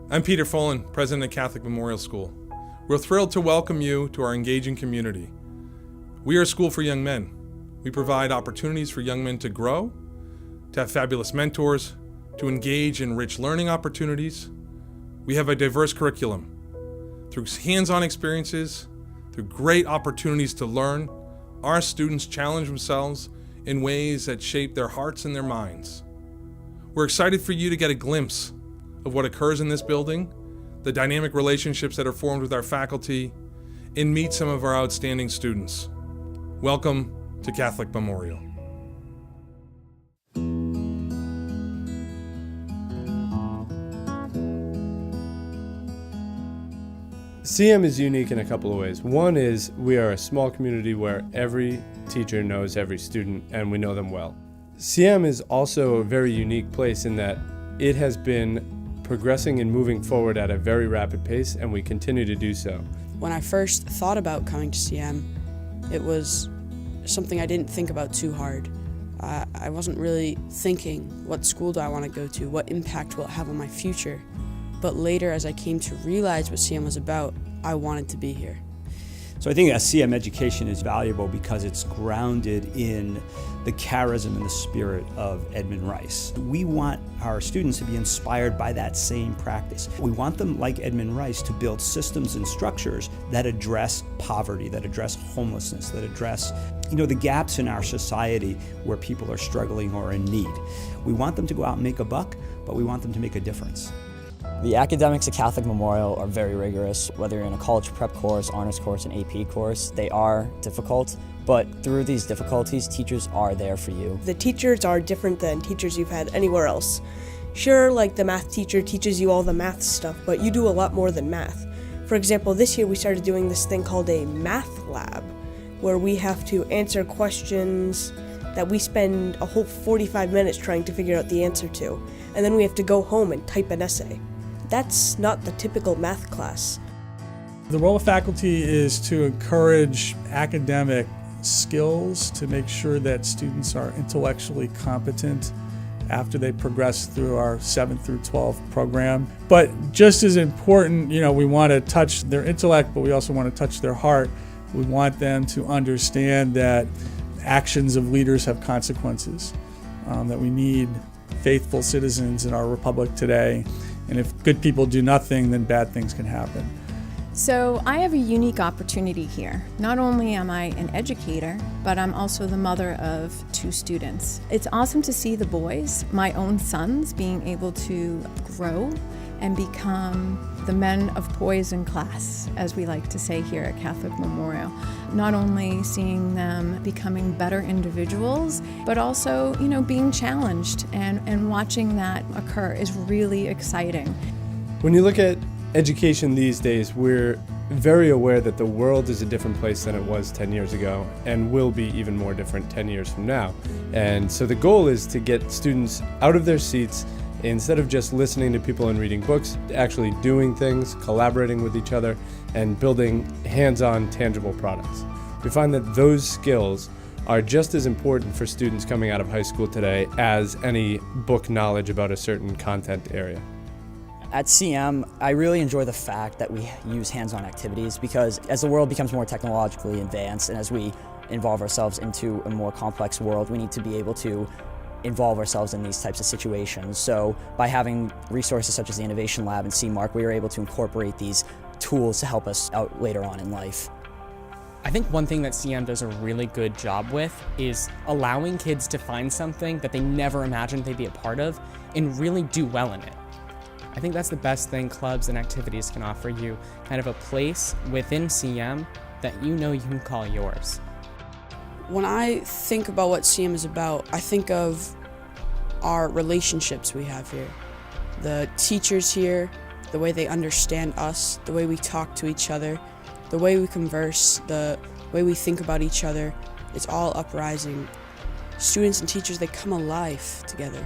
I'm Peter Folan, President of Catholic Memorial School. We're thrilled to welcome you to our engaging community. We are a school for young men. We provide opportunities for young men to grow, to have fabulous mentors, to engage in rich learning opportunities. We have a diverse curriculum. Through hands-on experiences, through great opportunities to learn, our students challenge themselves in ways that shape their hearts and their minds. We're excited for you to get a glimpse of what occurs in this building, the dynamic relationships that are formed with our faculty, and meet some of our outstanding students. Welcome to Catholic Memorial. CM is unique in a couple of ways. One is we are a small community where every teacher knows every student and we know them well. CM is also a very unique place in that it has been progressing and moving forward at a very rapid pace, and we continue to do so. When I first thought about coming to CM, it was something I didn't think about too hard. I wasn't really thinking, what school do I want to go to? What impact will it have on my future? But later, as I came to realize what CM was about, I wanted to be here. So I think a CM education is valuable because it's grounded in the charism and the spirit of Edmund Rice. We want our students to be inspired by that same practice. We want them, like Edmund Rice, to build systems and structures that address poverty, that address homelessness, that address the gaps in our society where people are struggling or in need. We want them to go out and make a buck, but we want them to make a difference. The academics at Catholic Memorial are very rigorous. Whether you're in a college prep course, honors course, an AP course, they are difficult, but through these difficulties, teachers are there for you. The teachers are different than teachers you've had anywhere else. Sure, like the math teacher teaches you all the math stuff, but you do a lot more than math. For example, this year we started doing this thing called a math lab, where we have to answer questions that we spend a whole 45 minutes trying to figure out the answer to, and then we have to go home and type an essay. That's not the typical math class. The role of faculty is to encourage academic skills, to make sure that students are intellectually competent after they progress through our 7th through 12th program. But just as important, we want to touch their intellect, but we also want to touch their heart. We want them to understand that actions of leaders have consequences, that we need faithful citizens in our republic today. And if good people do nothing, then bad things can happen. So I have a unique opportunity here. Not only am I an educator, but I'm also the mother of 2 students. It's awesome to see the boys, my own sons, being able to grow and become the men of poise in class, as we like to say here at Catholic Memorial. Not only seeing them becoming better individuals, but also, being challenged and watching that occur is really exciting. When you look at education these days, we're very aware that the world is a different place than it was 10 years ago and will be even more different 10 years from now. And so the goal is to get students out of their seats, instead of just listening to people and reading books, actually doing things, collaborating with each other, and building hands-on, tangible products. We find that those skills are just as important for students coming out of high school today as any book knowledge about a certain content area. At CM, I really enjoy the fact that we use hands-on activities because as the world becomes more technologically advanced and as we involve ourselves into a more complex world, we need to be able to involve ourselves in these types of situations. So by having resources such as the Innovation Lab and CMARC, we are able to incorporate these tools to help us out later on in life. I think one thing that CM does a really good job with is allowing kids to find something that they never imagined they'd be a part of and really do well in it. I think that's the best thing clubs and activities can offer you, kind of a place within CM that you can call yours. When I think about what CM is about, I think of our relationships we have here. The teachers here, the way they understand us, the way we talk to each other, the way we converse, the way we think about each other, it's all uprising. Students and teachers, they come alive together.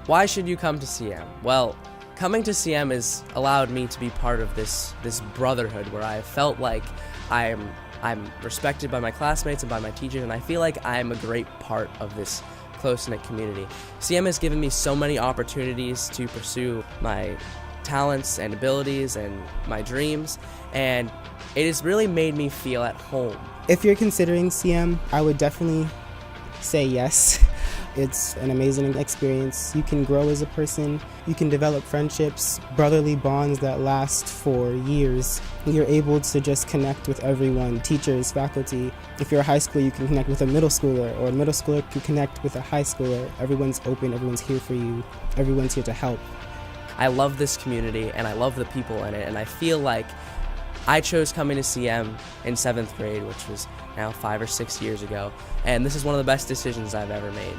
Why should you come to CM? Well, coming to CM has allowed me to be part of this brotherhood where I felt like I'm respected by my classmates and by my teachers, and I feel like I'm a great part of this close-knit community. CM has given me so many opportunities to pursue my talents and abilities and my dreams, and it has really made me feel at home. If you're considering CM, I would definitely say yes. It's an amazing experience. You can grow as a person, you can develop friendships, brotherly bonds that last for years. You're able to just connect with everyone, teachers, faculty. If you're a high schooler, you can connect with a middle schooler, or a middle schooler can connect with a high schooler. Everyone's open, everyone's here for you, everyone's here to help. I love this community and I love the people in it, and I feel like I chose coming to CM in 7th grade, which was now 5 or 6 years ago, and this is one of the best decisions I've ever made.